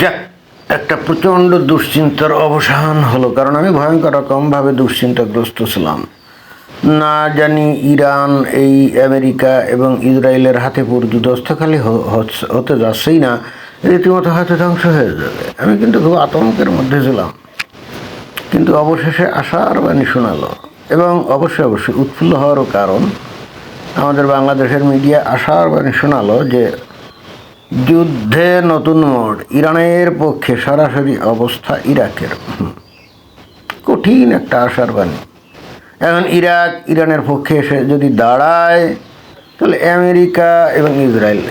যাক, একটা প্রচণ্ড দুশ্চিন্তার অবসান হলো, কারণ আমি ভয়ঙ্কর রকমভাবে দুশ্চিন্তাগ্রস্ত ছিলাম। না জানি ইরান এই আমেরিকা এবং ইসরায়েলের হাতে যুদ্ধস্থ খালি হতে যাচ্ছেই না, রীতিমতো হয়তো ধ্বংস হয়ে যাবে। আমি কিন্তু খুব আতঙ্কের মধ্যে ছিলাম, কিন্তু অবশেষে আশার বাণী শোনালো। এবং অবশ্যই উৎফুল্ল হওয়ারও কারণ, আমাদের বাংলাদেশের মিডিয়া আশার বাণী শোনালো যে যুদ্ধে নতুন মোড়, ইরানের পক্ষে সরাসরি অবস্থা ইরাকের। কঠিন একটা আশার বাণী। এখন ইরানের পক্ষে এসে যদি দাঁড়ায়, তাহলে আমেরিকা এবং ইসরায়েল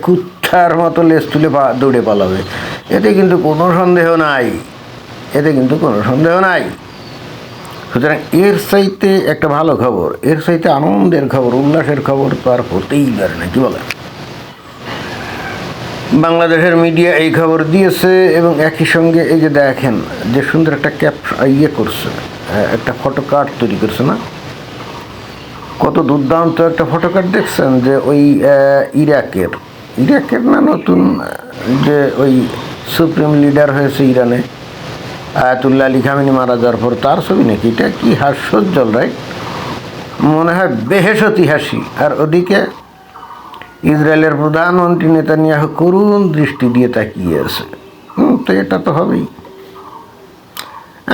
কুত্তার মতো লেজ তুলে দৌড়ে পালাবে। এতে কিন্তু কোনো সন্দেহ নাই। সুতরাং এর চাইতে একটা ভালো খবর, এর চাইতে আনন্দের খবর, উল্লাসের খবর তো আর হতেই পারে না, কি বলেন? বাংলাদেশের মিডিয়া এই খবর দিয়েছে এবং একই সঙ্গে এই যে দেখেন যে সুন্দর একটা করছে, একটা ফটো কার্ড তৈরি করছে না? কত দুর্দান্ত একটা ফটো কার্ড দেখছেন? যে ওই ইরাকের না নতুন যে ওই সুপ্রিম লিডার হয়েছে ইরানে, আয়াতুল্লাহ আলী খামেনি মারা যাওয়ার পর তার ছবি নাকি? এটা কি হাস্যোজ্জ্বল, রাইট? মনে হয় বেহেশতি হাসি। আর ওদিকে ইসরায়েলের প্রধানমন্ত্রী নেতানিয়াহু করুণ দৃষ্টি দিয়ে তাকিয়ে আছে। তো এটা তো হবেই।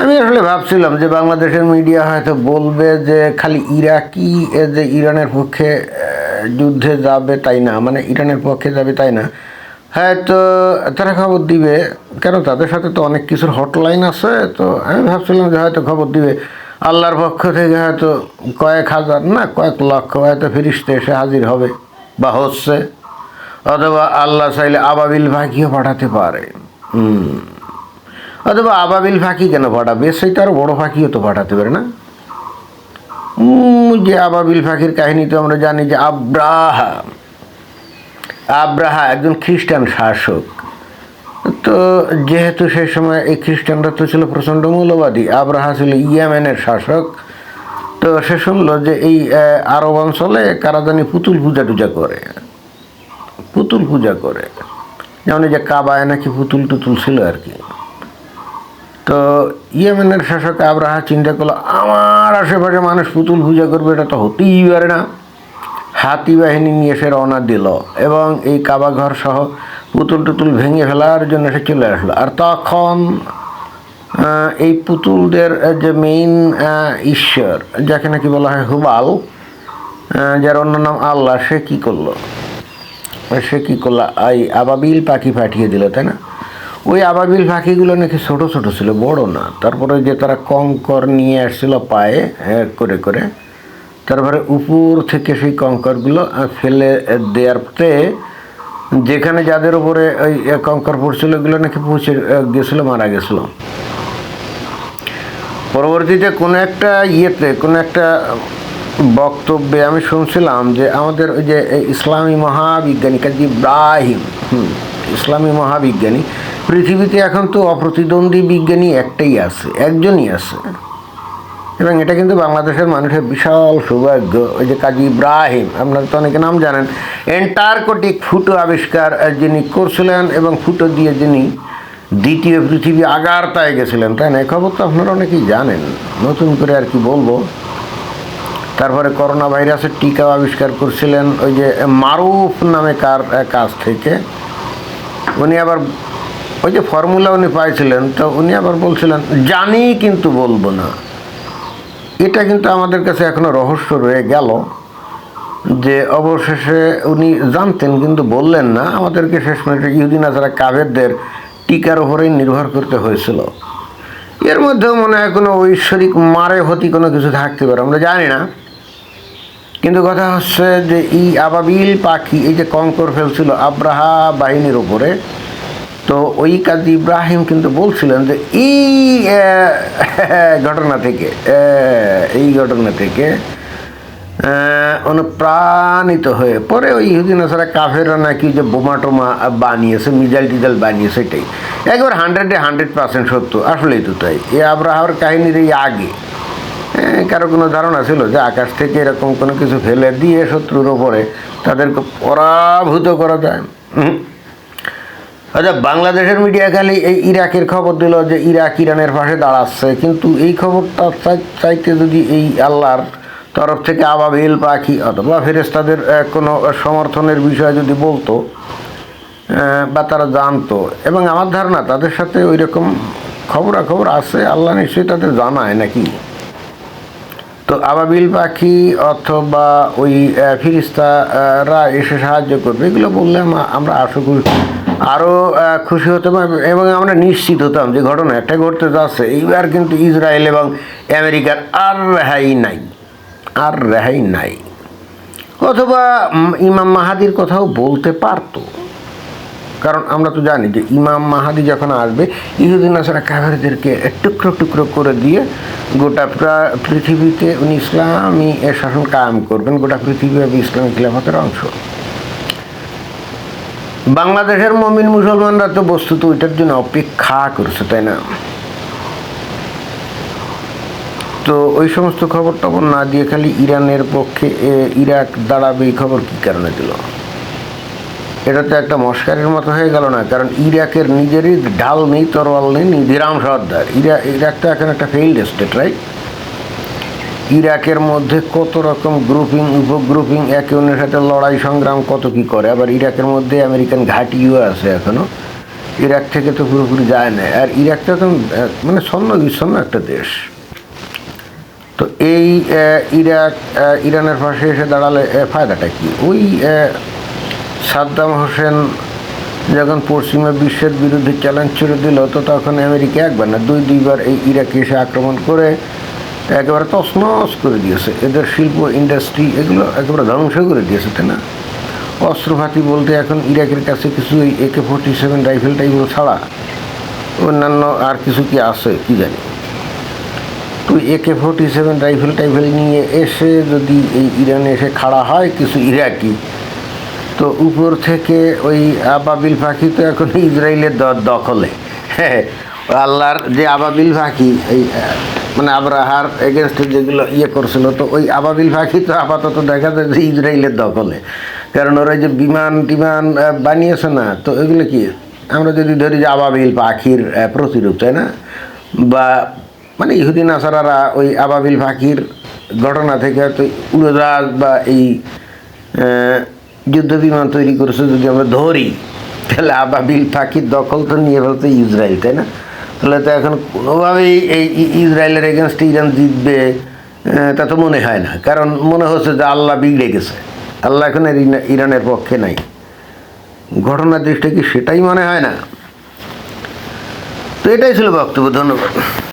আমি আসলে ভাবছিলাম যে বাংলাদেশের মিডিয়া হয়তো বলবে যে খালি ইরাকি যে ইরানের পক্ষে যুদ্ধে যাবে তাই না, মানে ইরানের পক্ষে যাবে তাই না, হয়তো তারা খবর দিবে, কেন তাদের সাথে তো অনেক কিছুর হটলাইন আছে। তো আমি ভাবছিলাম যে হয়তো খবর দিবে আল্লাহর পক্ষ থেকে, হয়তো কয়েক হাজার না কয়েক লক্ষ হয়তো ফেরেশতা এসে হাজির হবে বা হচ্ছে, অথবা আল্লাহ চাইলে আবাবিল পাখিও পাঠাতে পারে। অথবা আবাবিল পাখি কেন পাঠাবে, সেটা আরও বড়ো পাখিও তো পাঠাতে পারে না? যে আবাবিল পাখির কাহিনী তো আমরা জানি যে আব্রাহা একজন খ্রিস্টান শাসক। তো যেহেতু সেই সময় এই খ্রিস্টানরা তো ছিল প্রচণ্ড মৌলবাদী, আব্রাহা ছিল ইয়েমেনের শাসক। তো সে শুনলো যে এই আরব অঞ্চলে কারা জানি পুতুল পূজা করে, যেমন এই যে কাবায় নাকি পুতুল ছিল আর কি। তো ইয়েমেনের শাসক আব্রাহা চিন্তা করলো, আমার আশেপাশে মানুষ পুতুল পূজা করবে, এটা তো হতেই পারে না। হাতি বাহিনী নিয়ে সে রওনা দিল এবং এই কাবা ঘর সহ পুতুল ভেঙে ফেলার জন্য সে চলে আসলো। আর তখন এই পুতুলদের যে মেইন ঈশ্বর, যাকে নাকি বলা হয় হুবাল, যার অন্য নাম আল্লাহ, সে কি করলো এই আবাবিল পাখি পাঠিয়ে দিল, তাই না? ওই আবাবিল পাখিগুলো নাকি ছোট ছিল, বড় না। তারপরে যে তারা কঙ্কর নিয়ে আসছিল পায়ে করে, তারপরে উপর থেকে সেই কঙ্করগুলো ফেলে দেওয়ারতে যেখানে যাদের উপরে ওই কঙ্কর পড়ছিল, ওগুলো নাকি পৌঁছে গেছিলো, মারা গেছিলো। পরবর্তীতে কোনো একটা বক্তব্যে আমি শুনছিলাম যে আমাদের ওই যে ইসলামী মহাবিজ্ঞানী কাজী ইব্রাহিম, ইসলামী মহাবিজ্ঞানী, পৃথিবীতে এখন তো অপ্রতিদ্বন্দ্বী বিজ্ঞানী একজনই আছে, এবং এটা কিন্তু বাংলাদেশের মানুষের বিশাল সৌভাগ্য। ওই যে কাজী ইব্রাহিম, আপনারা তো অনেকে নাম জানেন, অ্যান্টার্কটিক ফুটো আবিষ্কার যিনি করছিলেন এবং ফুটো দিয়ে যিনি দ্বিতীয় পৃথিবী আগারতায় গেছিলেন, তাই না? এই খবর তো আপনারা অনেকেই জানেন, নতুন করে আর কি বলবো। তারপরে করোনা ভাইরাসের টিকাও আবিষ্কার করছিলেন ওই যে মারুফ নামে কাছ থেকে। উনি আবার ওই যে ফর্মুলা উনি পাইছিলেন, তো উনি আবার বলছিলেন জানি কিন্তু বলবো না। এটা কিন্তু আমাদের কাছে এখনো রহস্য রয়ে গেল যে অবশেষে উনি জানতেন কিন্তু বললেন না। আমাদেরকে শেষ মিনিটে ইহুদি নাসারা কাফেরদের টিকার উপরেই নির্ভর করতে হয়েছিল। এর মধ্যেও মনে হয় কোনো ঐশ্বরিক হতি কোনো কিছু থাকতে পারে, আমরা জানি না। কিন্তু কথা হচ্ছে যে এই আবাবিল পাখি এই যে কঙ্কর ফেলছিল আব্রাহা বাহিনীর উপরে, তো ওই কাজী ইব্রাহিম কিন্তু বলছিলেন যে এই ঘটনা থেকে অনুপ্রাণিত হয়ে পরে ওই ইহুদি নাসারা কাফেররা নাকি যে বোমা টোমা বানিয়েছে, মিজাইল টিজাইল বানিয়েছে, এটাই একবার 100% সত্য। আসলেই তো তাই। এই আব্রাহার কাহিনীর এই আগে কারো কোনো ধারণা ছিল যে আকাশ থেকে এরকম কোনো কিছু ফেলে দিয়ে শত্রুর ওপরে তাদেরকে পরাভূত করা যায়? আচ্ছা, বাংলাদেশের মিডিয়া খালি এই ইরাকের খবর দিল যে ইরাক ইরানের পাশে দাঁড়াচ্ছে, কিন্তু এই খবরটা চাইতে যদি এই আল্লাহর তরফ থেকে আবাবিল পাখি অথবা ফেরেশতাদের কোনো সমর্থনের বিষয় যদি বলতো বা তারা জানতো, এবং আমার ধারণা তাদের সাথে ওই রকম খবরাখবর আছে, আল্লাহ নিশ্চয়ই তাদের জানায় নাকি। তো আবাবিল পাখি অথবা ওই ফিরিস্তারা এসে সাহায্য করবে এগুলো বললে আমরা আশা করি আরও খুশি হতাম, এবং আমরা নিশ্চিত হতাম যে ঘটনা একটা ঘটতে যাচ্ছে। এইবার কিন্তু ইসরায়েল এবং আমেরিকার আর রেহাই নাই, আর রেহাই নাই। অথবা ইমাম মাহাদির কথাও বলতে পারতো, কারণ আমরা তো জানি যে ইমাম মাহাদি যখন আসবে ইহুদি নাসারা কাফেরদেরকে টুকরো টুকরো করে দিয়ে গোটা পৃথিবীতে উনি ইসলামী শাসন কায়েম করবেন, গোটা পৃথিবী হবে ইসলামী খিলাফতের অংশ। বাংলাদেশের মুমিন মুসলমানরা তো বস্তুত ওইটার জন্য অপেক্ষা করছে, তাই না? তো ওই সমস্ত খবর টবর না দিয়ে খালি ইরানের পক্ষে ইরাক দাঁড়াবে এই খবর কী কারণে দিল? এটা তো একটা মস্কারির মতো হয়ে গেল না? কারণ ইরাকের নিজেরই ঢাল নেই, তরোয়াল নেই, নিধিরাম সর্দার। ইরাক তো এখন একটা ফেইল্ড স্টেট, রাইট? ইরাকের মধ্যে কত রকম গ্রুপিং উপগ্রুপিং একে অন্যের সাথে লড়াই সংগ্রাম কত কি করে। আবার ইরাকের মধ্যে আমেরিকান ঘাঁটিও আছে এখনও, ইরাক থেকে তো পুরোপুরি যায় না। আর ইরাকটা তো মানে ছন্ন বিচ্ছন্ন একটা দেশ। তো এই ইরাক ইরানের পাশে এসে দাঁড়ালে ফায়দাটা কি? ওই সাদ্দাম হোসেন যখন পশ্চিমা বিশ্বের বিরুদ্ধে চ্যালেঞ্জ ছুড়ে দিল, তো তখন আমেরিকা একবার না দুইবার এই ইরাকে এসে আক্রমণ করে একেবারে তছনছ করে দিয়েছে। এদের শিল্প ইন্ডাস্ট্রি এগুলো একেবারে ধ্বংস করে দিয়েছে, তাই না? অস্ত্রপাতি বলতে এখন ইরাকের কাছে কিছু এই AK-47 রাইফেল টাইপগুলো ছাড়া অন্যান্য আর কিছু কি আছে কি জানি। তো AK-47 রাইফেল টাইফেল নিয়ে এসে যদি এই ইরানে এসে খাড়া হয় কিছু ইরাকি, তো উপর থেকে ওই আবাবিল পাখি তো এখন ইসরায়েলের দখলে। হ্যাঁ, আল্লাহর যে আবাবিল পাখি এই মানে আব্রাহার এগেনস্টে যেগুলো করছিল, তো ওই আবাবিল পাখি তো আপাতত দেখা যায় যে ইসরায়েলের দখলে। কারণ ওরা যে বিমান টিমান বানিয়েছে না, তো এগুলো কি আমরা যদি ধরি যে আবাবিল পাখির প্রতিরূপ, তাই না? বা মানে ইহুদি নাসারারা ওই আবাবিল পাখির ঘটনা থেকে হয়তো উড়োজাহাজ বা এই যুদ্ধ বিমান তৈরি করেছে যদি আমরা ধরি, তাহলে আবাবিল পাখির দখল তো নিয়ে ফেলতে ইসরায়েল, তাই না? তাহলে তো এখন কোনোভাবেই এই ইসরায়েলের এগেনস্টে ইরান জিতবে তা তো মনে হয় না। কারণ মনে হচ্ছে যে আল্লাহ বিগড়ে গেছে, আল্লাহ এখন ইরানের পক্ষে নাই। ঘটনার দৃষ্টিতে কি সেটাই মনে হয় না? তো এটাই ছিল বক্তব্য। ধন্যবাদ।